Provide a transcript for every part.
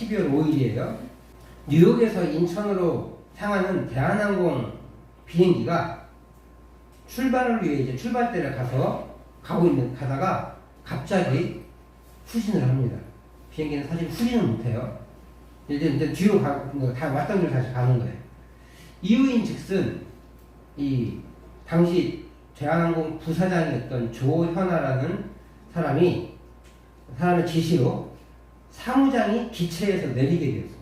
12월 5일이에요. 뉴욕에서 인천으로 향하는 대한항공 비행기가 출발을 위해 이제 출발대를 가다가 갑자기 후진을 합니다. 비행기는 사실 후진을 못해요. 이제 뒤로 다 왔던 길 다시 가는 거예요. 이유인 즉슨 이 당시 대한항공 부사장이었던 조현아라는 사람의 지시로 사무장이 기체에서 내리게 되었습니다.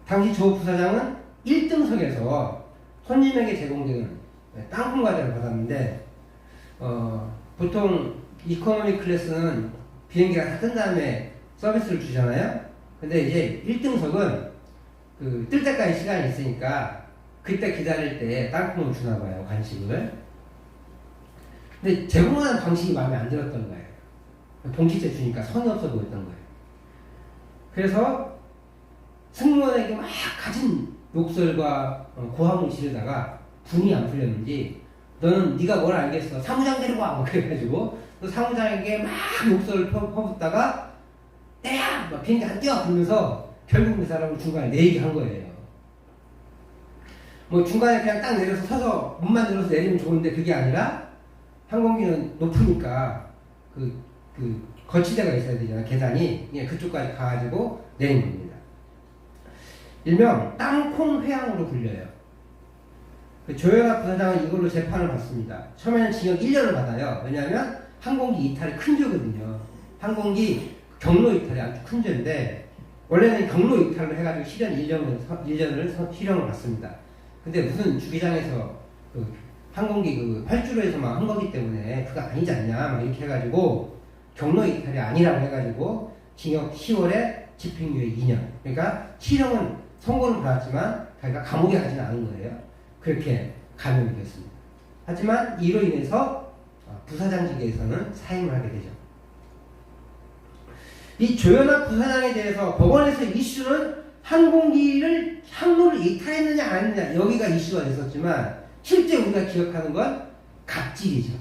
당시 조 부사장은 1등석에서 손님에게 제공되는 땅콩 과자를 받았는데 보통 이코노미 클래스는 비행기가 다 뜬 다음에 서비스를 주잖아요. 근데 이제 1등석은 뜰 때까지 시간이 있으니까 그때 기다릴 때 땅콩을 주나 봐요, 간식을. 근데 제공하는 방식이 마음에 안 들었던 거예요. 봉지째 주니까 선이 없어 보였던 거예요. 그래서 승무원에게 막 가진 욕설과 고함을 지르다가 분이 안 풀렸는지 너는 네가 뭘 알겠어, 사무장 데리고 와, 뭐 그래가지고 또 사무장에게 막 욕설을 퍼붓다가 때야! 막 비행기 안 뛰어! 그러면서 결국 그 사람을 중간에 내리게 거예요. 뭐 중간에 그냥 딱 내려서 서서 문만 열어서 내리면 좋은데 그게 아니라 항공기는 높으니까 거치대가 있어야 되잖아, 계단이. 그냥 그쪽까지 가가지고 내린 겁니다. 일명 땅콩 회항으로 불려요. 조현아 부사장은 이걸로 재판을 받습니다. 처음에는 징역 1년을 받아요. 왜냐하면 항공기 이탈이 큰 죄거든요. 항공기 경로 이탈이 아주 큰 죄인데 원래는 경로 이탈을 해가지고 실형 1년을 실형을 받습니다. 근데 무슨 주기장에서 항공기 8주로에서만 한 거기 때문에 그거 아니지 않냐 막 이렇게 해가지고 경로 이탈이 아니라고 해가지고 징역 10월에 집행유예 2년. 그러니까 실형은 선고는 받았지만 자기가 감옥에 가지는 않은 거예요. 그렇게 감형이 됐습니다. 하지만 이로 인해서 부사장직에서는 사임을 하게 되죠. 이 조현아 부사장에 대해서 법원에서 이슈는 항로를 이탈했느냐 안 했느냐 여기가 이슈가 됐었지만 실제 우리가 기억하는 건 갑질이죠.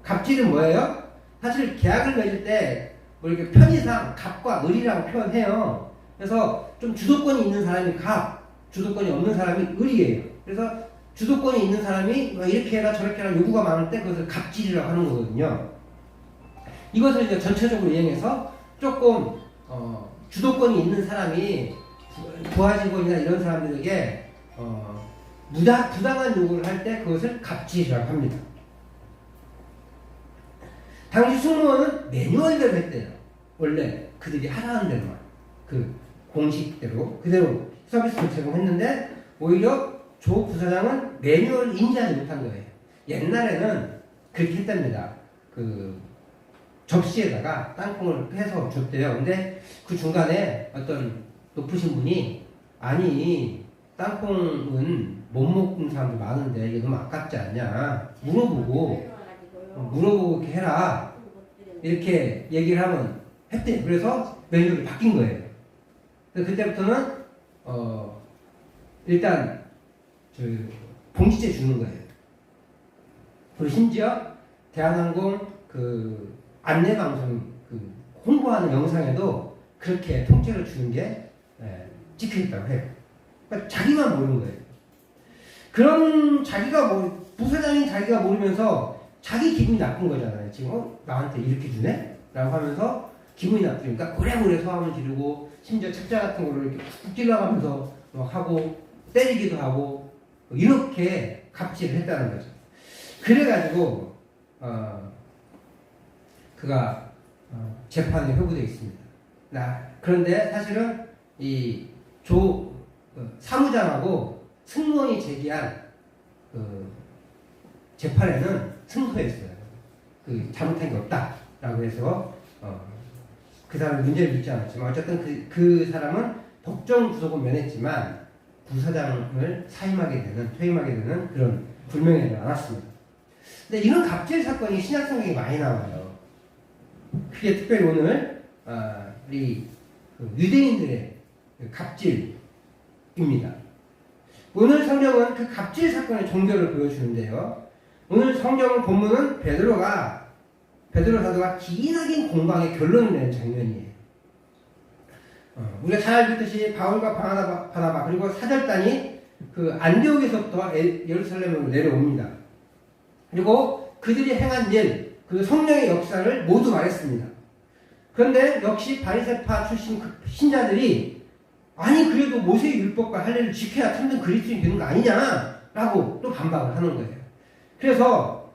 갑질은 뭐예요? 사실 계약을 맺을 때 뭐 이렇게 편의상 갑과 을이라고 표현해요. 그래서 좀 주도권이 있는 사람이 갑, 주도권이 없는 사람이 을이에요. 그래서 주도권이 있는 사람이 이렇게 해라 저렇게 해라 요구가 많을 때 그것을 갑질이라고 하는 거거든요. 이것을 이제 전체적으로 이행해서 조금 주도권이 있는 사람이 부하 직원이나 이런 사람들에게 부당한 요구를 할 때 그것을 갑질이라고 합니다. 당시 승무원은 매뉴얼대로 했대요. 원래 그들이 하라는 대로만 공식대로 그대로 서비스를 제공했는데 오히려 조 부사장은 매뉴얼을 인지하지 못한 거예요. 옛날에는 그렇게 했답니다. 접시에다가 땅콩을 해서 줬대요. 근데 그 중간에 어떤 높으신 분이 아니 땅콩은 못 먹는 사람도 많은데 이게 너무 아깝지 않냐 물어보고 이렇게 해라 이렇게 얘기를 하면 했대요. 그래서 메뉴를 바뀐 거예요. 그때부터는 일단 봉지째 주는 거예요. 그리고 심지어 대한항공 안내방송 홍보하는 영상에도 그렇게 통째로 주는 게 찍혀있다고 해요. 그러니까 자기만 모르는 거예요. 그런 부사장인 자기가 모르면서 자기 기분이 나쁜 거잖아요. 지금 나한테 이렇게 주네? 라고 하면서 기분이 나쁘니까 고래고래 소함을 지르고 심지어 책자 같은 거를 이렇게 쿡쿡 찔러가면서 하고 때리기도 하고 이렇게 갑질을 했다는 거죠. 그래가지고 그가 재판에 회부되어 있습니다. 그런데 사실은 이 사무장하고 승무원이 제기한 재판에는 승소했어요. 잘못한 게 없다라고 해서 그 사람은 문제를 묻지 않았지만 어쨌든 그 사람은 법정 구속은 면했지만 부사장을 퇴임하게 되는 그런 불명예를 안았습니다. 근데 이런 갑질 사건이 신약 성경에 많이 나와요. 그게 특별히 오늘 우리 유대인들의 갑질입니다. 오늘 성경은 그 갑질 사건의 종교를 보여주는데요. 오늘 성경 본문은 베드로 사도가 기나긴 공방의 결론을 내는 장면이에요. 우리가 잘 알듯이 바울과 바나바 그리고 사절단이 그 안디옥에서부터 예루살렘으로 내려옵니다. 그리고 그들이 행한 일, 그 성령의 역사를 모두 말했습니다. 그런데 역시 바리새파 출신 그 신자들이 아니 그래도 모세의 율법과 할례를 지켜야 참된 그리스도인이 되는 거 아니냐라고 또 반박을 하는 거예요. 그래서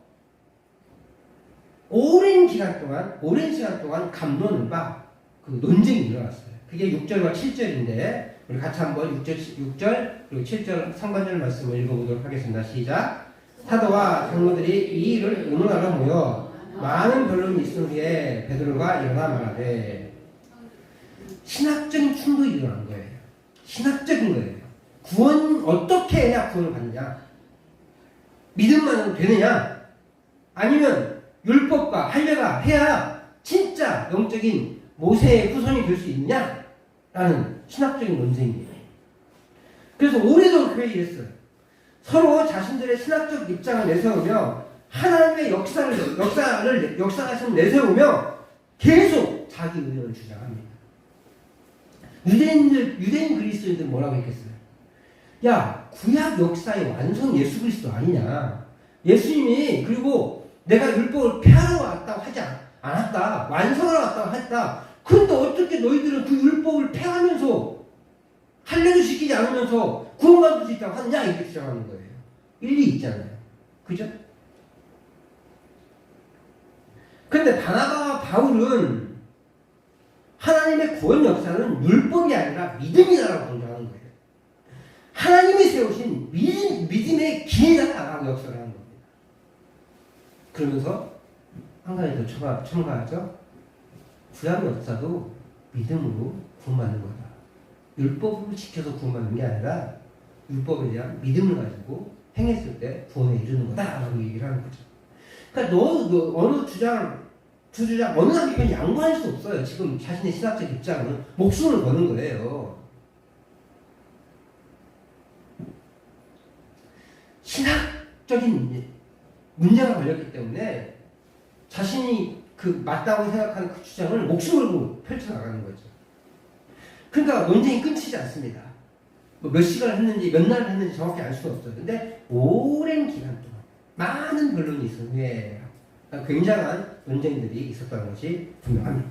오랜 시간 동안 갑론을박 그 논쟁이 일어났어요. 그게 6절과 7절인데 우리 같이 한번 6절 그리고 7절 상반절 말씀을 읽어보도록 하겠습니다. 시작. 사도와 장로들이 이 일을 의논하러 모여 많은 변론이 있은 후에 베드로가 일어나 말하되 신학적인 충돌이 일어난 거예요. 신학적인 거예요. 구원 어떻게 해야 구원을 받느냐? 믿음만으로 되느냐? 아니면 율법과 할례가 해야 진짜 영적인 모세의 후손이 될 수 있냐? 라는 신학적인 논쟁이에요. 그래서 오래도록 그 얘기를 했어요. 서로 자신들의 신학적 입장을 내세우며 하나님의 역사하심을 내세우며 계속 자기 의견을 주장합니다. 유대인 그리스도인들 뭐라고 했겠어요? 야, 구약 역사의 완성 예수 그리스도 아니냐? 예수님이 그리고 내가 율법을 폐하러 왔다고 하지 않았다. 완성하러 왔다고 했다. 그런데 어떻게 너희들은 그 율법을 폐하면서 할례도 지키지 않으면서 구원받을 수 있다고 하느냐? 이렇게 주장하는 거예요. 일리 있잖아요. 그죠? 그런데 바나바와 바울은 하나님의 구원 역사는 율법이 아니라 믿음이다라고 강조하는 거예요. 하나님이 세우신 믿음의 길이다라고 역사를 하는 겁니다. 그러면서 한 가지 더 첨가하죠. 구약 역사도 믿음으로 구원받는 거다. 율법을 지켜서 구원받는 게 아니라 율법에 대한 믿음을 가지고 행했을 때 구원에 이르는 거다라고 얘기를 하는 거죠. 그러니까 너 어느 주장 어느 한편이 양보할 수 없어요. 지금 자신의 신학적 입장은 목숨을 거는 거예요. 신학적인 문제가 걸렸기 때문에 자신이 그 맞다고 생각하는 그 주장을 목숨을 걸고 펼쳐나가는 거죠. 그러니까 논쟁이 끊이지 않습니다. 뭐 몇 시간을 했는지 몇 날을 했는지 정확히 알 수는 없어요. 근데 오랜 기간 동안 많은 변론이 있은 후에 굉장한 논쟁들이 있었다는 것이 분명합니다.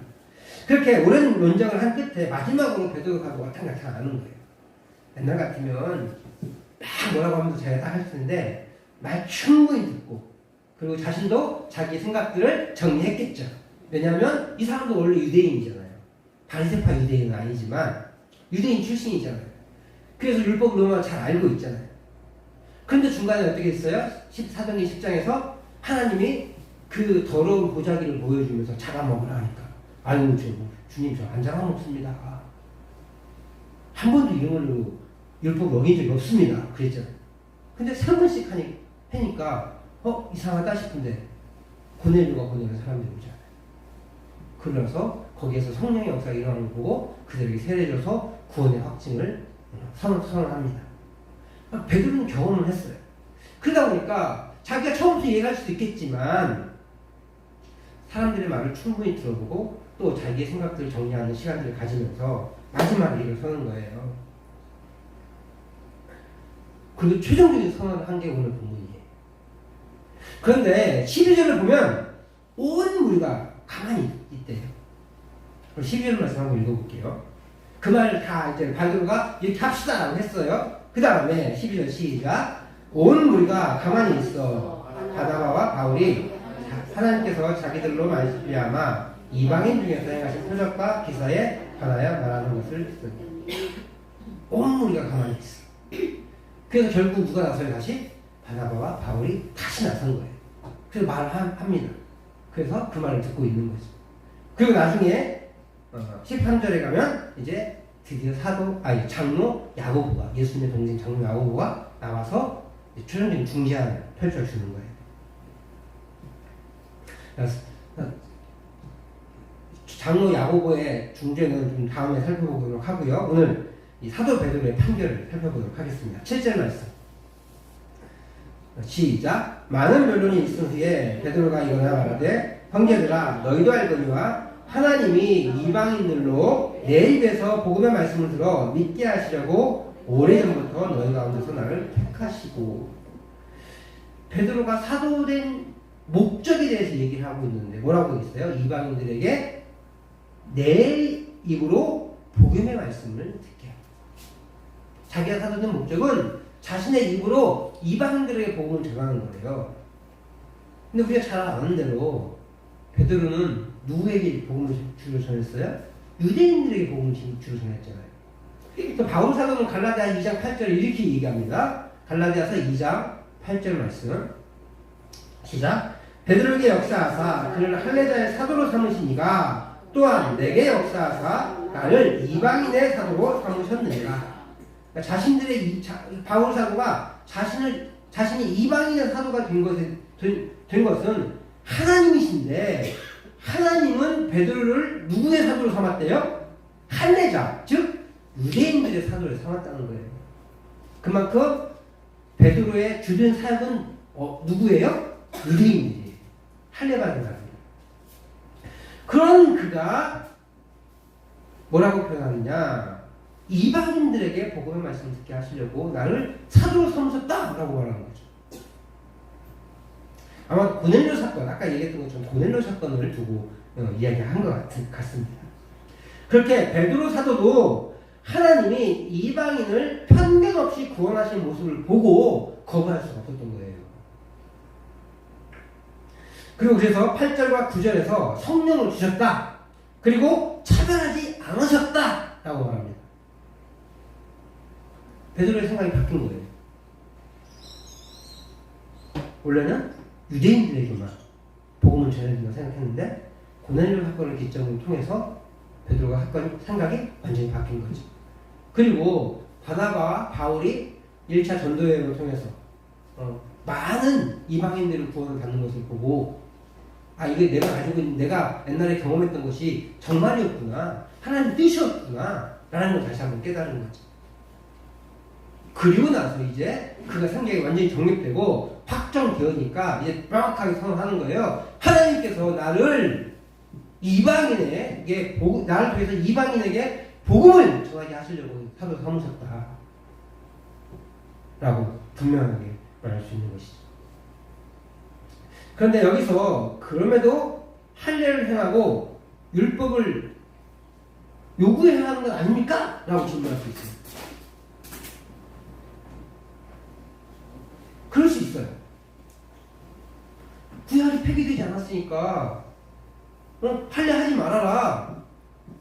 그렇게 오랜 논쟁을 한 끝에 마지막으로 베드로가 어떤 나타나는 거예요. 옛날 같으면 막 뭐라고 하면서 제가 딱 할 텐데 말 충분히 듣고 그리고 자신도 자기 생각들을 정리했겠죠. 왜냐하면 이 사람도 원래 유대인이잖아요. 바리새파 유대인은 아니지만 유대인 출신이잖아요. 그래서 율법을 너무나 잘 알고 있잖아요. 그런데 중간에 어떻게 했어요? 사도행전 10장에서 하나님이 그 더러운 보자기를 보여주면서 잡아먹으라 하니까 아유 주님 저 안 잡아먹습니다. 한 번도 이런 걸로 율법 어긴 적이 없습니다. 그랬잖아요. 근데 3번씩 하니까 이상하다 싶은데 고넬료가 보내는 사람들이 오잖아요. 그러면서 거기에서 성령의 역사가 일어나는 걸 보고 그들에게 세례줘서 구원의 확증을 선언합니다. 베드로는 경험을 했어요. 그러다 보니까 자기가 처음부터 이해할 수도 있겠지만 사람들의 말을 충분히 들어보고 또 자기의 생각들을 정리하는 시간들을 가지면서 마지막에 일어서는 거예요. 그리고 최종적인 선언을 한 게 오늘 본문이에요. 그런데 12절을 보면 온 무리가 가만히 있대요. 12절 말씀 한번 읽어볼게요. 그 말을 다 이제 베드로가 이렇게 합시다 라고 했어요. 그 다음에 12절 시작. 온 무리가 가만히 있어 바나바와 바울이 하나님께서 자기들로 말미암아 이방인 중에서 행하신 표적과 기사에 관하여 말하는 것을 듣더니 온 무리가 가만히 있어. 그래서 결국 누가 나서요? 다시 바나바와 바울이 다시 나선 거예요. 그래서 말을 합니다. 그래서 그 말을 듣고 있는 거죠. 그리고 나중에 13절에 가면 이제 드디어 장로 야고보가 예수님의 동생 장로 야고보가 나와서 최종적인 중재안을 펼쳐주는 거예요. 장로 야고보의 중재는 좀 다음에 살펴보도록 하고요. 오늘 이 사도 베드로의 판결을 살펴보도록 하겠습니다. 7절 말씀 시작. 많은 변론이 있은 후에 베드로가 일어나 말하되 형제들아 너희도 알거니와 하나님이 이방인들로 내 입에서 복음의 말씀을 들어 믿게 하시려고 오래전부터 너희 가운데서 나를 택하시고. 베드로가 사도된 목적에 대해서 얘기를 하고 있는데 뭐라고 했어요? 이방인들에게 내 입으로 복음의 말씀을 듣게 하고. 자기가 사도된 목적은 자신의 입으로 이방인들에게 복음을 전하는 거예요. 근데 우리가 잘 아는 대로 베드로는 누구에게 복음을 주로 전했어요? 유대인들에게 복음을 주로 전했잖아요. 그래서 바울 사도는 갈라디아 2장 8절에 이렇게 얘기합니다. 갈라디아서 2장 8절 말씀 시작. 베드로에게 역사하사 그를 할례자의 사도로 삼으신 이가 또한 내게 역사하사 나를 이방인의 사도로 삼으셨느니라. 그러니까 자신들의 바울 사도가 자신이 이방인의 사도가 된 것은 하나님이신데 하나님은 베드로를 누구의 사도로 삼았대요? 할례자, 즉 유대인들의 사도를 삼았다는 거예요. 그만큼 베드로의 주된 사역은 누구예요? 유대인들이에요. 할례받은 사람이에요. 그런 그가 뭐라고 표현하느냐? 이방인들에게 복음의 말씀을 듣게 하시려고 나를 사도로 삼으셨다라고 말하는 거죠. 아마 고넬료 사건, 아까 얘기했던 것처럼 고넬료 사건을 두고 이야기한 것 같습니다. 그렇게 베드로 사도도 하나님이 이방인을 편견 없이 구원하신 모습을 보고 거부할 수가 없었던 거예요. 그리고 그래서 8절과 9절에서 성령을 주셨다. 그리고 차별하지 않으셨다. 라고 말합니다. 베드로의 생각이 바뀐 거예요. 원래는 유대인들에게만 복음을 전해야 된다고 생각했는데 고넬료 사건을 기점으로 통해서 베드로가 생각이 완전히 바뀐 거죠. 그리고 바나바와 바울이 1차 전도여행을 통해서 많은 이방인들을 구원을 받는 것을 보고 이게 내가 가지고 있는 내가 옛날에 경험했던 것이 정말이었구나, 하나님 뜻이었구나 라는 걸 다시 한번 깨달은 거죠. 그리고 나서 이제 그가 생각이 완전히 정립되고 확정되으니까 이제 명확하게 선언하는 거예요. 하나님께서 나를 이방인에게 나를 통해서 이방인에게 복음을 전하게 하시려고 사도 삼으셨다 라고 분명하게 말할 수 있는 것이죠. 그런데 여기서 그럼에도 할례를 행하고 율법을 요구해야 하는 건 아닙니까? 라고 질문할 수 있어요. 그럴 수 있어요. 구약이 폐기되지 않았으니까 할례하지 말아라.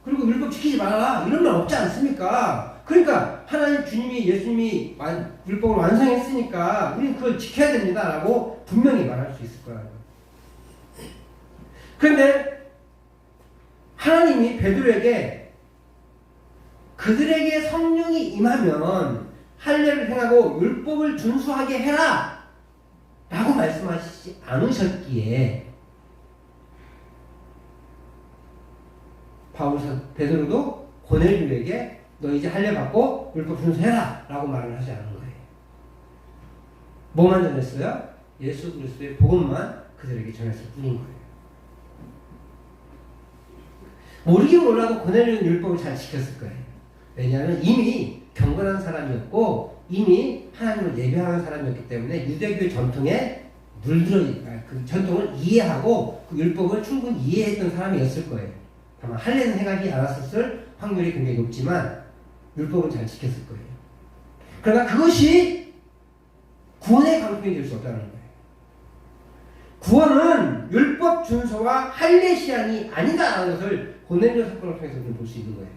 그리고 율법 지키지 말아라. 이런 말 없지 않습니까? 그러니까 하나님 주님이 예수님이 율법을 완성했으니까 우리는 그걸 지켜야 됩니다. 라고 분명히 말할 수 있을 거예요. 그런데 하나님이 베드로에게 그들에게 성령이 임하면 할례를 행하고 율법을 준수하게 해라 라고 말씀하시지 않으셨기에 베드로도 고넬료에게 너 이제 할례 받고 율법 준수해라 라고 말을 하지 않은 거예요. 뭐만 전했어요? 예수 그리스도의 복음만 그들에게 전했을 뿐인 거예요. 모르긴 몰라도 고넬료는 율법을 잘 지켰을 거예요. 왜냐하면 이미 경건한 사람이었고 이미 하나님을 예배하는 사람이었기 때문에 유대교의 전통에 그 전통을 이해하고 그 율법을 충분히 이해했던 사람이었을 거예요. 다만 할례는 행하지 않았을 확률이 굉장히 높지만 율법은 잘 지켰을 거예요. 그러나 그것이 구원의 방편이 될 수 없다는 거예요. 구원은 율법 준수와 할례 시한이 아니다라는 것을 고넬료 사건을 통해서 볼 수 있는 거예요.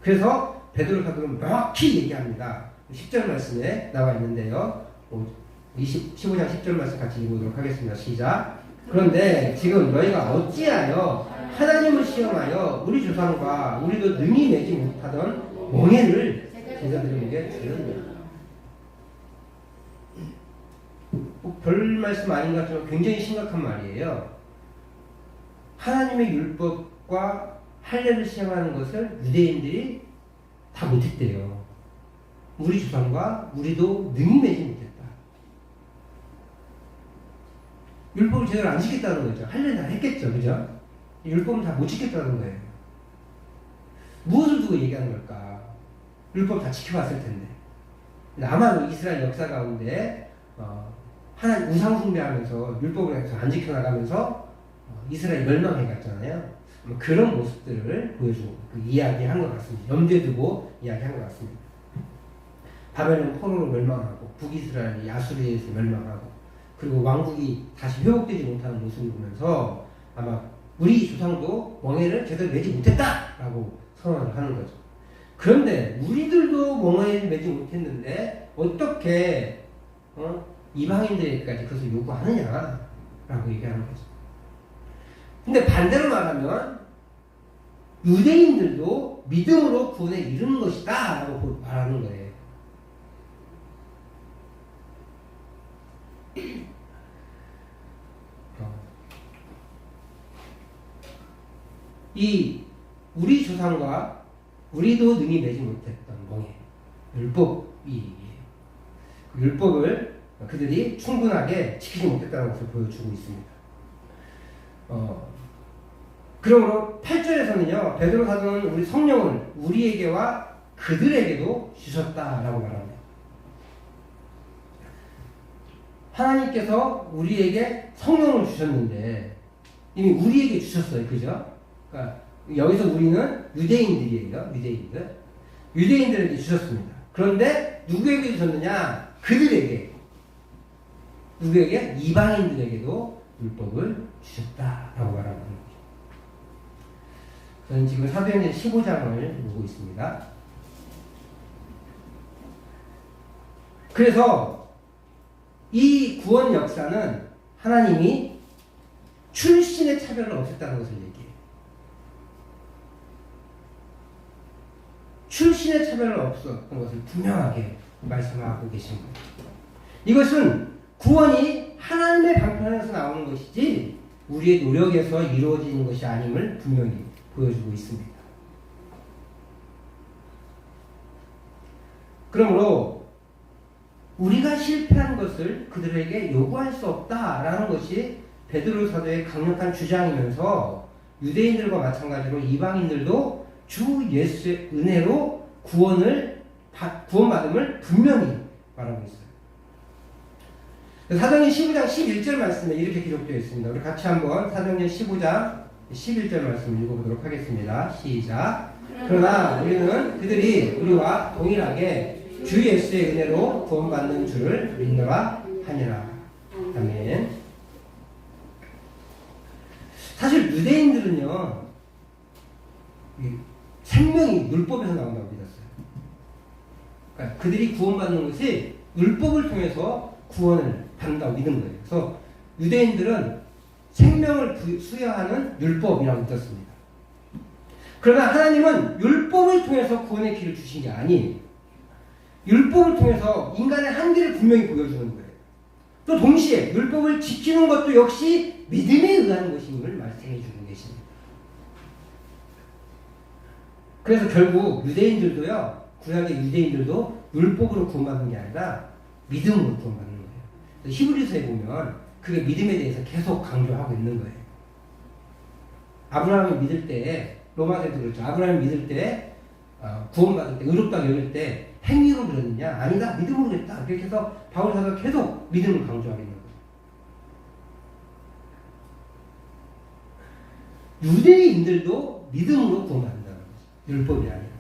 그래서 베드로 사도는 명확히 얘기합니다. 10절 말씀에 나와 있는데요. 15장 10절 말씀 같이 읽어보도록 하겠습니다. 시작. 그런데 지금 너희가 어찌하여 하나님을 시험하여 우리 조상과 우리도 능히 내지 못하던 멍에를 제자들에게 주느냐. 별 말씀 아닌 것 같지만 굉장히 심각한 말이에요. 하나님의 율법과 할례를 시행하는 것을 유대인들이 다 못했대요. 우리 조상과 우리도 능히 매지 못했다. 율법을 제대로 안 지켰다는 거죠. 할례는 다 했겠죠. 그죠? 율법은 다 못 지켰다는 거예요. 무엇을 두고 얘기하는 걸까? 율법 다 지켜봤을 텐데. 아마도 이스라엘 역사 가운데 하나님 우상 숭배하면서 율법을 해서 안 지켜나가면서 이스라엘 멸망해 갔잖아요. 그런 모습들을 보여주고 이야기한 것 같습니다. 염두에 두고 이야기한 것 같습니다. 바벨론 포로로 멸망하고 북이스라엘이 야수르에 의해서 멸망하고 그리고 왕국이 다시 회복되지 못하는 모습을 보면서 아마 우리 조상도 멍에를 제대로 매지 못했다라고 선언을 하는 거죠. 그런데 우리들도 멍에를 매지 못했는데 어떻게 이방인들에게까지 그것을 요구하느냐라고 얘기하는 거죠. 근데 반대로 말하면 유대인들도 믿음으로 구원에 이르는 것이다 라고 말하는 거예요. 이 우리 조상과 우리도 능히 매지 못했던 멍에 율법이 그 율법을 그들이 충분하게 지키지 못했다는 것을 보여주고 있습니다. 그러므로 8절에서는요 베드로 사도는 우리 성령을 우리에게와 그들에게도 주셨다라고 말합니다. 하나님께서 우리에게 성령을 주셨는데 이미 우리에게 주셨어요. 그죠? 그러니까 여기서 우리는 유대인들이에요. 유대인들에게 주셨습니다. 그런데 누구에게 주셨느냐? 그들에게. 누구에게? 이방인들에게도 율법을 주셨다라고 말하는 거죠. 저는 지금 사도행전 15장을 보고 있습니다. 그래서 이 구원 역사는 하나님이 출신의 차별을 없앴다는 것을 얘기해요. 출신의 차별을 없었던 것을 분명하게 말씀하고 계십니다. 이것은 구원이 하나님의 방편에서 나오는 것이지 우리의 노력에서 이루어지는 것이 아님을 분명히 보여주고 있습니다. 그러므로 우리가 실패한 것을 그들에게 요구할 수 없다라는 것이 베드로 사도의 강력한 주장이면서 유대인들과 마찬가지로 이방인들도 주 예수의 은혜로 구원받음을 분명히 말하고 있어요. 사도행전 15장 11절 말씀에 이렇게 기록되어 있습니다. 우리 같이 한번 사도행전 15장 11절 말씀 읽어보도록 하겠습니다. 시작. 그러나 우리는 그들이 우리와 동일하게 주 예수의 은혜로 구원받는 줄을 믿노라 하니라. 아멘. 사실 유대인들은요 생명이 율법에서 나온다고 믿었어요. 그러니까 그들이 구원받는 것이 율법을 통해서 구원을 받는다고 믿은 거예요. 그래서 유대인들은 생명을 수여하는 율법이라고 믿었습니다. 그러나 하나님은 율법을 통해서 구원의 길을 주신 게 아니에요. 율법을 통해서 인간의 한계를 분명히 보여주는 거예요. 또 동시에 율법을 지키는 것도 역시 믿음에 의한 것임을 말씀해 주고 계십니다. 그래서 결국 유대인들도요, 구약의 유대인들도 율법으로 구원받는 게 아니라 믿음으로 구원받는 거예요. 히브리서에 보면 그게 믿음에 대해서 계속 강조하고 있는 거예요. 아브라함이 믿을 때, 로마서에도 그렇죠. 아브라함이 믿을 때, 구원받을 때, 의롭다고 여길 때 행위로 그랬느냐? 아니다. 믿음으로 그랬다. 그렇게 해서 바울 사도가 계속 믿음을 강조하고 있는 거예요. 유대인들도 믿음으로 구원받는다는 거죠. 율법이 아니라.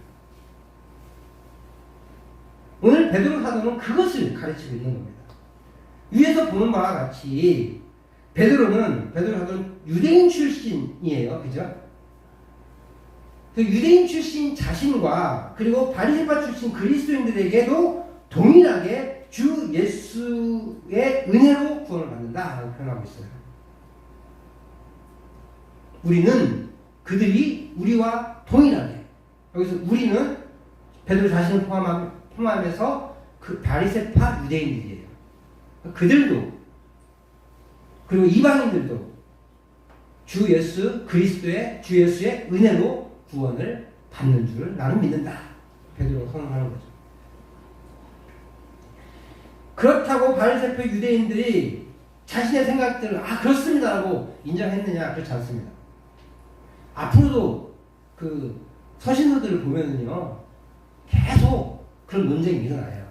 오늘 베드로 사도는 그것을 가르치고 있는 겁니다. 위에서 보는 바와 같이 베드로 사도는 유대인 출신이에요. 그죠? 그 유대인 출신 자신과 그리고 바리새파 출신 그리스도인들에게도 동일하게 주 예수의 은혜로 구원을 받는다라고 표현하고 있어요. 우리는 그들이 우리와 동일하게, 여기서 우리는 베드로 자신을 포함해서 그 바리새파 유대인들이에요. 그들도 그리고 이방인들도 주 예수의 은혜로 구원을 받는 줄 나는 믿는다. 베드로가 선언하는 거죠. 그렇다고 바리새파 유대인들이 자신의 생각들을 그렇습니다라고 인정했느냐? 그렇지 않습니다. 앞으로도 그 서신서들을 보면은요, 계속 그런 논쟁이 일어나요.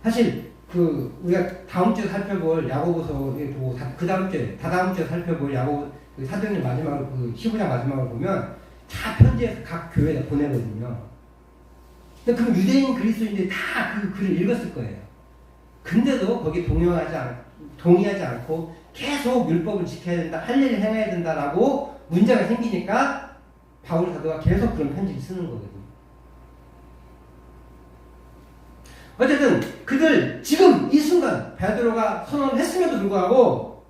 사실 우리가 다음 주에 살펴볼 야고보서에 보고 그 다음 주에 살펴볼 야고보 사도행전 마지막으로 15장 마지막을 보면 다 편지해서 각 교회에다 보내거든요. 근데 그 유대인 그리스도인들이 다 그 글을 읽었을 거예요. 근데도 거기에 동의하지 않고 계속 율법을 지켜야 된다, 할 일을 행해야 된다라고 문제가 생기니까 바울 사도가 계속 그런 편지를 쓰는 거거든요. 어쨌든 그들 지금 이 순간 베드로가 선언을 했음에도 불구하고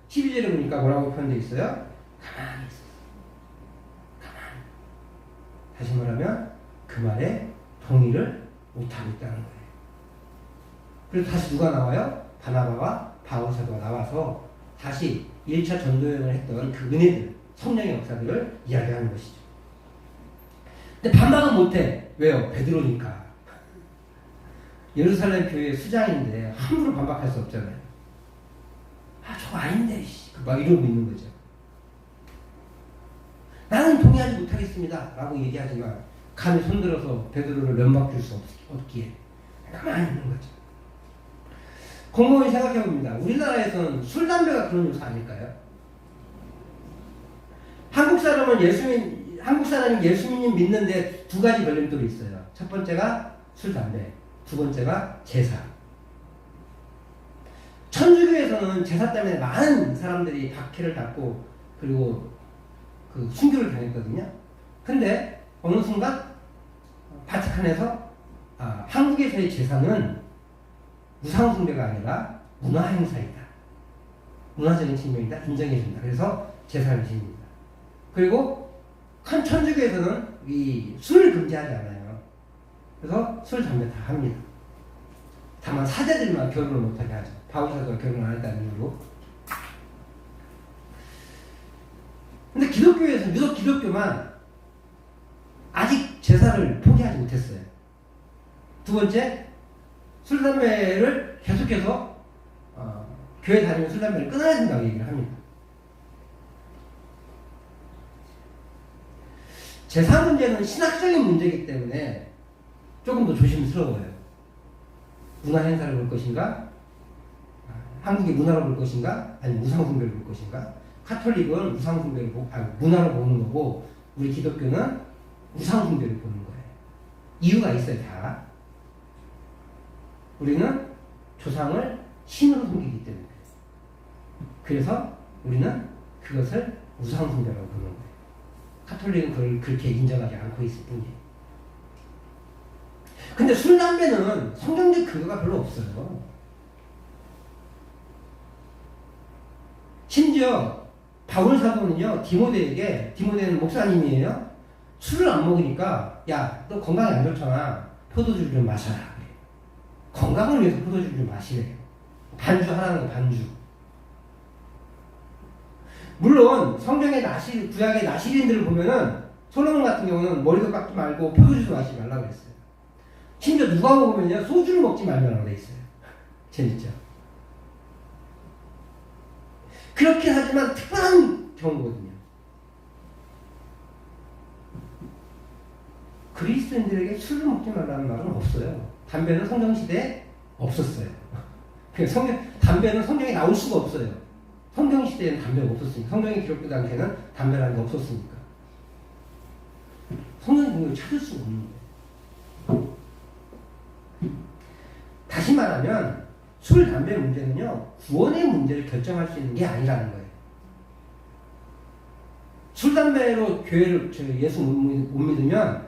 12절에 보니까 뭐라고 표현되어 있어요? 가만히 있었어요. 가만히. 다시 말하면 그 말에 동의를 못하고 있다는 거예요. 그래서 다시 누가 나와요? 바나바와 바울 사도가 나와서 다시 1차 전도여행을 했던 그 은혜들, 성령의 역사들을 이야기하는 것이죠. 근데 반박은 못해. 왜요? 베드로니까. 예루살렘 교회 수장인데 함부로 반박할 수 없잖아요. 아, 저거 아닌데, 막 이러고 있는 거죠. 나는 동의하지 못하겠습니다. 라고 얘기하지만 감히 손들어서 베드로를 면박 줄 수 없기에 가만히 있는 거죠. 곰곰이 생각해 봅니다. 우리나라에서는 술, 담배가 그런 요소 아닐까요? 한국 사람이 예수님 믿는데 두 가지 걸림돌이 있어요. 첫 번째가 술, 담배. 두 번째가 제사. 천주교에서는 제사 때문에 많은 사람들이 박해를 받고 그리고 그 순교를 당했거든요. 근데 어느 순간 바티칸에서 한국에서의 제사는 우상숭배가 아니라 문화행사이다. 문화적인 측면이다. 인정해준다. 그래서 제사를 지닙니다. 그리고 큰 천주교에서는 이 술을 금지하지 않아요. 그래서 술, 담배 다 합니다. 다만 사제들만 결혼을 못하게 하죠. 바울 사도가 결혼 안 했다는 이유로. 근데 기독교에서 유독 기독교만 아직 제사를 포기하지 못했어요. 두 번째, 술, 담배를 계속해서 교회 다니면 술, 담배를 끊어야 된다고 얘기를 합니다. 제사 문제는 신학적인 문제이기 때문에 조금 더 조심스러워요. 문화 행사를 볼 것인가? 한국의 문화로 볼 것인가? 아니면 우상숭배를 볼 것인가? 카톨릭은 우상숭배를 문화로 보는 거고 우리 기독교는 우상숭배를 보는 거예요. 이유가 있어요. 다. 우리는 조상을 신으로 섬기기 때문에. 그래서 우리는 그것을 우상숭배라고 보는 거예요. 카톨릭은 그걸 그렇게 인정하지 않고 있을 뿐이에요. 근데 술, 담배는 성경적 근거가 별로 없어요. 심지어 바울 사도는요, 디모데는 목사님이에요. 술을 안 먹으니까 야, 너 건강이 안 좋잖아. 포도주를 좀 마셔라. 그래. 건강을 위해서 포도주를 좀 마시래요. 반주 하라는 거, 반주. 물론 성경의 구약의 나시린들을 보면은 솔로몬 같은 경우는 머리도 깎지 말고 포도주도 마시지 말라고 했어요. 심지어 누가 먹으면요, 소주를 먹지 말라고 돼 있어요. 재밌죠? 그렇긴 하지만 특별한 경우거든요. 그리스도인들에게 술을 먹지 말라는 말은 없어요. 담배는 성경시대에 없었어요. 담배는 성경에 나올 수가 없어요. 성경시대에는 담배가 없었으니까. 성경이 기록된 당시에는 담배라는 게 없었으니까. 성경의 근거를 찾을 수가 없는 거예요. 다시 말하면 술, 담배 문제는요, 구원의 문제를 결정할 수 있는 게 아니라는 거예요. 술, 담배로 예수 못 믿으면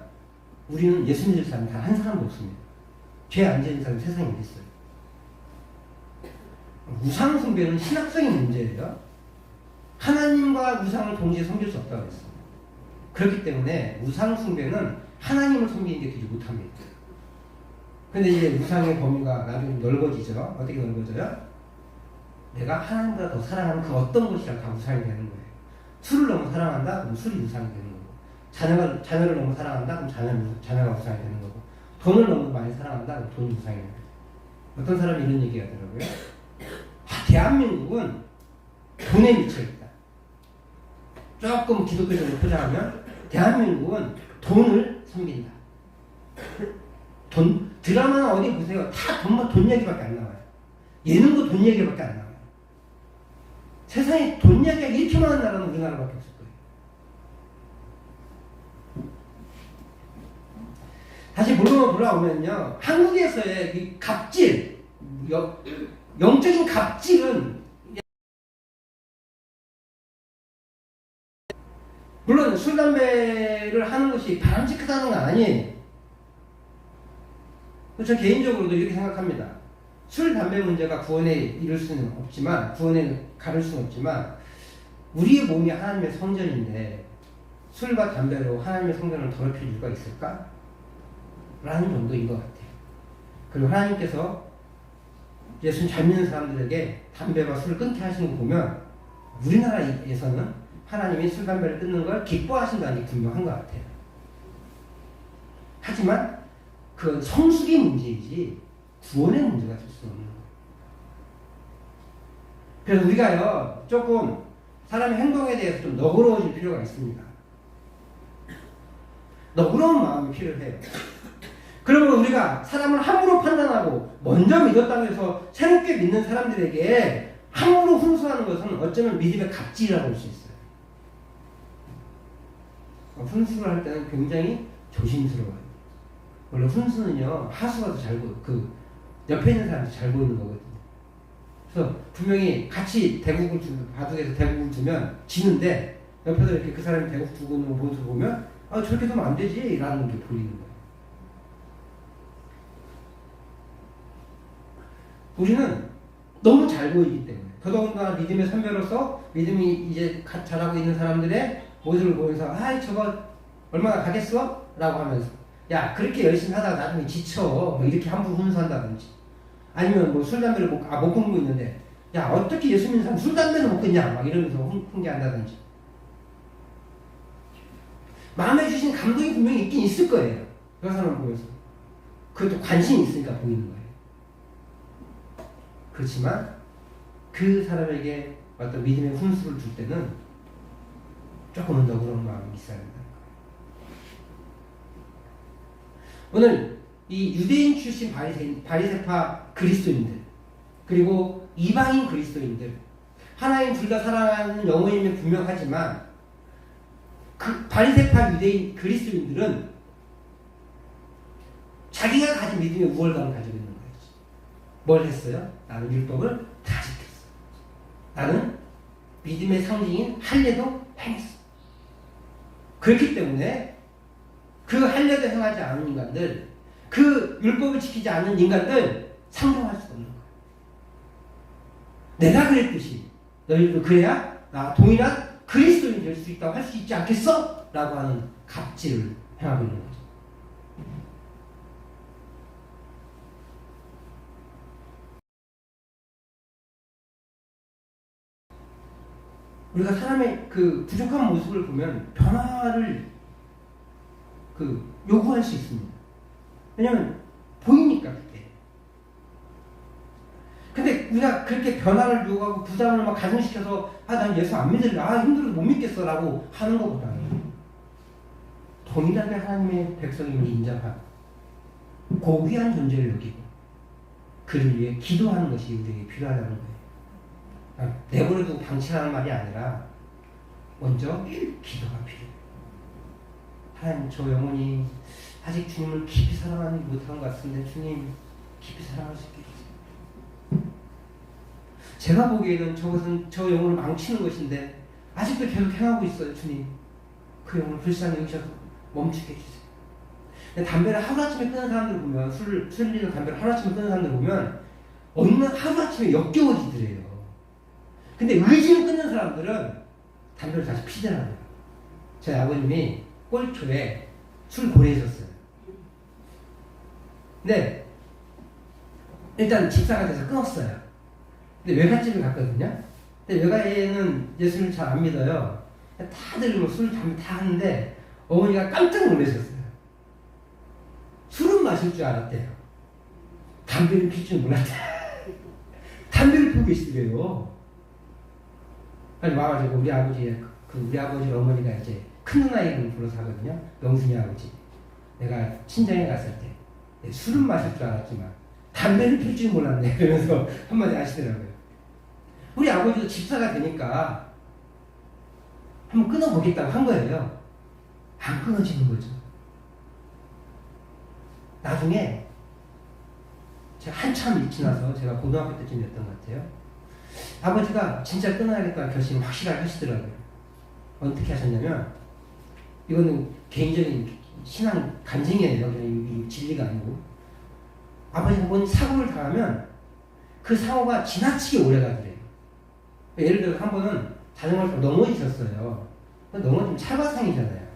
우리는 예수 믿을 사람이 단 한 사람도 없습니다. 죄 안 지은 사람이 세상에 있어요. 우상 숭배는 신학적인 문제예요. 하나님과 우상을 동시에 섬길 수 없다고 했어요. 그렇기 때문에 우상 숭배는 하나님을 섬기는 게 되지 못합니다. 근데 이제 우상의 범위가 나중에 넓어지죠. 어떻게 넓어져요? 내가 하나님보다 더 사랑하는 그 어떤 것이랑 다 우상이 되는 거예요. 술을 너무 사랑한다? 그럼 술이 우상이 되는 거고, 자녀를 너무 사랑한다? 그럼 자녀가 우상이 되는 거고, 돈을 너무 많이 사랑한다? 그럼 돈이 우상이 되는 거예요. 어떤 사람이 이런 얘기 하더라고요. 대한민국은 돈에 미쳐있다. 조금 기독교적으로 포장하면 대한민국은 돈을 섬긴다. 드라마나 어디 보세요. 다 돈 얘기밖에 안 나와요. 예능도 돈 얘기밖에 안 나와요. 세상에 돈 얘기가 이렇게 많은 나라는 우리나라밖에 없을 거예요. 다시 물론 돌아오면요. 한국에서의 이 갑질, 영적인 갑질은 물론 술, 담배를 하는 것이 바람직하다는 건 아니에요. 저는 개인적으로도 이렇게 생각합니다. 술, 담배 문제가 구원에 이를 수는 없지만, 구원에 가를 수는 없지만, 우리의 몸이 하나님의 성전인데, 술과 담배로 하나님의 성전을 더럽힐 이유가 있을까? 라는 정도인 것 같아요. 그리고 하나님께서 예수님 잘 믿는 사람들에게 담배와 술을 끊게 하시는 거 보면, 우리나라에서는 하나님이 술, 담배를 끊는 걸 기뻐하신다는 게 분명한 것 같아요. 하지만 그건 성숙의 문제이지 구원의 문제가 될 수는 없는 거예요. 그래서 우리가요, 조금 사람의 행동에 대해서 좀 너그러워질 필요가 있습니다. 너그러운 마음이 필요해요. 그러면 우리가 사람을 함부로 판단하고 먼저 믿었다고 해서 새롭게 믿는 사람들에게 함부로 훈수하는 것은 어쩌면 믿음의 갑질이라고 볼 수 있어요. 훈수를 할 때는 굉장히 조심스러워요. 원래 훈수는요, 하수가 더 잘 보여. 옆에 있는 사람이 잘 보이는 거거든요. 그래서 분명히 같이 바둑에서 대국을 두면 지는데, 옆에서 이렇게 그 사람이 대국 두고 있는 거 보면, 저렇게 두면 안 되지, 라는 게 보이는 거예요. 우리는 너무 잘 보이기 때문에, 더더군다나 믿음의 선배로서 믿음이 이제 잘하고 있는 사람들의 모습을 보면서 저거 얼마나 가겠어? 라고 하면서 야 그렇게 열심히 하다가 나중에 지쳐 뭐 이렇게 함부로 훈수한다든지 아니면 뭐 술, 담배를 못 끊고 있는데 야 어떻게 예수 믿는 사람 술, 담배는 못 끊냐 막 이러면서 훈계한다든지 마음에 주신 감동이 분명히 있긴 있을 거예요. 그 사람을 보면서 그것도 관심이 있으니까 보이는 거예요. 그렇지만 그 사람에게 어떤 믿음의 훈수를 줄 때는 조금은 더 그런 마음이 있어야 된다는 거예요. 오늘 이 유대인 출신 바리새파 그리스도인들 그리고 이방인 그리스도인들 하나님 둘 다 사랑하는 영혼임이 분명하지만 그 바리새파 유대인 그리스도인들은 자기가 가진 믿음의 우월감을 가지고 있는 거예요. 뭘 했어요? 나는 율법을 다 지켰어. 나는 믿음의 상징인 할례도 행했어. 그렇기 때문에 그 할례도 행하지 않은 인간들, 그 율법을 지키지 않는 인간들 상종할 수 없는 거예요. 내가 그랬듯이 너희도 그래야 나 동일한 그리스도인이 될 수 있다고 할 수 있지 않겠어? 라고 하는 갑질을 행하고 있는 거죠. 우리가 사람의 그 부족한 모습을 보면 변화를 요구할 수 있습니다. 왜냐면 보이니까 그때. 근데 우리가 그렇게 변화를 요구하고 부담을 막 가중시켜서 난 예수 안 믿을래. 힘들어서 못 믿겠어 라고 하는 것보다는 동일하게 하나님의 백성임을 인정하고 고귀한 존재를 여기고 그를 위해 기도하는 것이 우리에게 필요하다는 거예요. 내버려두고 방치하는 말이 아니라 먼저 기도가 필요해요. 하나님 저 영혼이 아직 주님을 깊이 사랑하지 못한 것 같은데 주님 깊이 사랑할 수 있게 해주세요. 제가 보기에는 저것은 저 영혼을 망치는 것인데 아직도 계속 행하고 있어요. 주님 그 영혼을 불쌍히 여기셔서 멈추게 해주세요. 근데 담배를 하루아침에 끊는 사람들 보면 술 흘리는 담배를 하루아침에 끊는 사람들 보면 어느 날 하루아침에 역겨워지더래요. 근데 의지로 끊는 사람들은 담배를 다시 피더라고요. 저희 아버님이 꼴초에 술 고래하셨어요. 근데 일단 집사가 돼서 끊었어요. 근데 외갓집을 갔거든요. 근데 외가에는 예수를 잘 안 믿어요. 다들 뭐 술, 담배 다 하는데 어머니가 깜짝 놀라셨어요. 술은 마실 줄 알았대요. 담배를 필 줄 몰랐대. 담배를 피우고 계시더래요. 빨리 와가지고 우리 아버지 어머니가 이제 큰 누나 이름 불러서 하거든요. 명순이 아버지. 내가 친정에 갔을 때 술은 마실 줄 알았지만 담배를 필 줄 몰랐네. 그러면서 한마디 하시더라고요. 우리 아버지도 집사가 되니까 한번 끊어보겠다고 한 거예요. 안 끊어지는 거죠. 나중에 제가 한참 일 지나서 제가 고등학교 때쯤이었던 것 같아요. 아버지가 진짜 끊어야겠다는 결심을 확실하게 하시더라고요. 어떻게 하셨냐면, 이거는 개인적인 신앙 간증이에요. 이 진리가 아니고. 아버지가 한번 사고를 당하면 그 사고가 지나치게 오래 가더래요. 예를 들어서 한 번은 자전거를 넘어지셨어요. 넘어지면 찰과상이잖아요.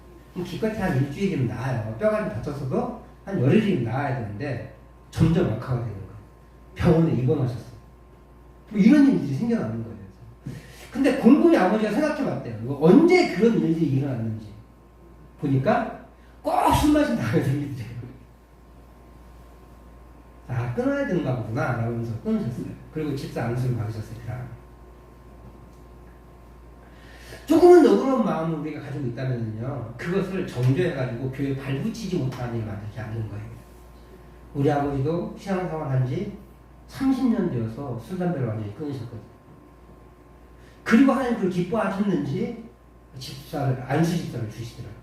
기껏해 한 일주일이면 나아요. 뼈가 좀 다쳤어도 한 열흘이면 나아야 되는데 점점 악화가 되는 거예요. 병원에 입원하셨어요. 뭐 이런 일들이 생겨나는 거예요. 근데 곰곰이 아버지가 생각해 봤대요. 언제 그런 일들이 일어났는지 보니까 꼭 술 마신 다음에 생기더래요. 아, 끊어야 되는가 보구나 라면서 끊으셨어요. 그리고 집사 안수를 받으셨어요. 조금은 너그러운 마음을 우리가 가지고 있다면요, 그것을 정죄해가지고 교회에 발붙이지 못하는 일을 만들지 않는 거예요. 우리 아버지도 신앙생활 한 지 30년 되어서 술, 담배를 완전히 끊으셨거든요. 그리고 하나님 그걸 기뻐하셨는지 안수 집사를 주시더라고요.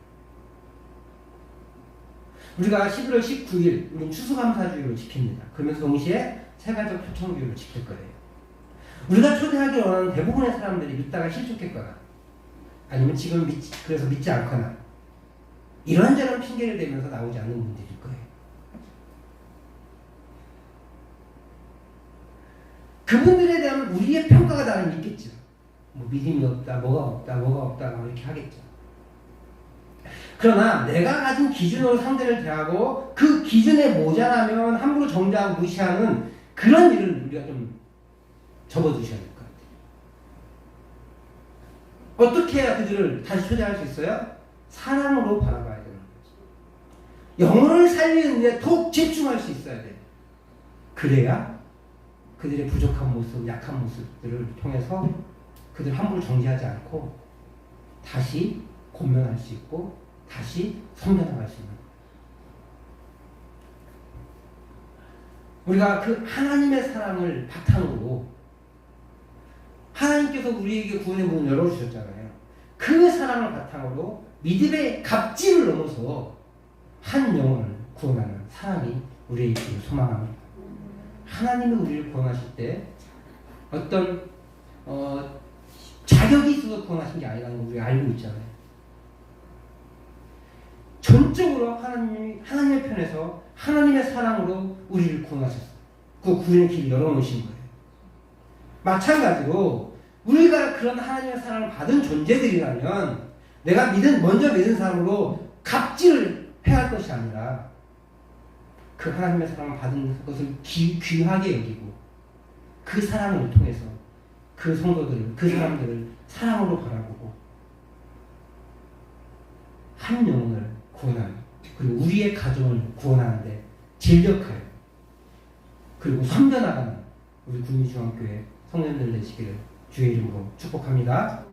우리가 11월 19일, 우리는 추수감사주의로 지킵니다. 그러면서 동시에 세가족 초청주의로 지킬 거예요. 우리가 초대하기 원하는 대부분의 사람들이 믿다가 실족했거나, 아니면 지금 그래서 믿지 않거나, 이런저런 핑계를 대면서 나오지 않는 분들일 거예요. 그분들에 대한 우리의 평가가 나름 있겠죠. 뭐 믿음이 없다, 뭐가 없다, 이렇게 하겠죠. 그러나 내가 가진 기준으로 상대를 대하고 그 기준에 모자라면 함부로 정죄하고 무시하는 그런 일을 우리가 좀 접어두셔야 될 것 같아요. 어떻게 해야 그들을 다시 초대할 수 있어요? 사랑으로 바라봐야 되는 거죠. 영혼을 살리는 데 더욱 집중할 수 있어야 돼요. 그래야 그들의 부족한 모습, 약한 모습들을 통해서 그들 함부로 정죄하지 않고 다시 권면할 수 있고 다시 섬겨나갈 수 있는 거예요. 우리가 그 하나님의 사랑을 바탕으로 하나님께서 우리에게 구원의 문을 열어주셨잖아요. 그 사랑을 바탕으로 믿음의 갑질을 넘어서 한 영혼을 구원하는 사람이 우리의 있기를 소망합니다. 하나님이 우리를 구원하실 때 어떤 자격이 있어서 구원하신 게 아니라는 걸 우리가 알고 있잖아요. 전적으로 하나님의 편에서 하나님의 사랑으로 우리를 구원하셨어요. 그 구원의 길을 열어놓으신 거예요. 마찬가지로 우리가 그런 하나님의 사랑을 받은 존재들이라면 내가 먼저 믿은 사람으로 갑질을 해야 할 것이 아니라 그 하나님의 사랑을 받은 것을 귀하게 여기고 그 사랑을 통해서 그 성도들을, 그 사람들을 사랑으로 바라보고 한 영혼을 구원하는, 그리고 우리의 가정을 구원하는데 진력하여 그리고 섬겨나가는 우리 구민중앙교회 성도님들 되시기를 주의 이름으로 축복합니다.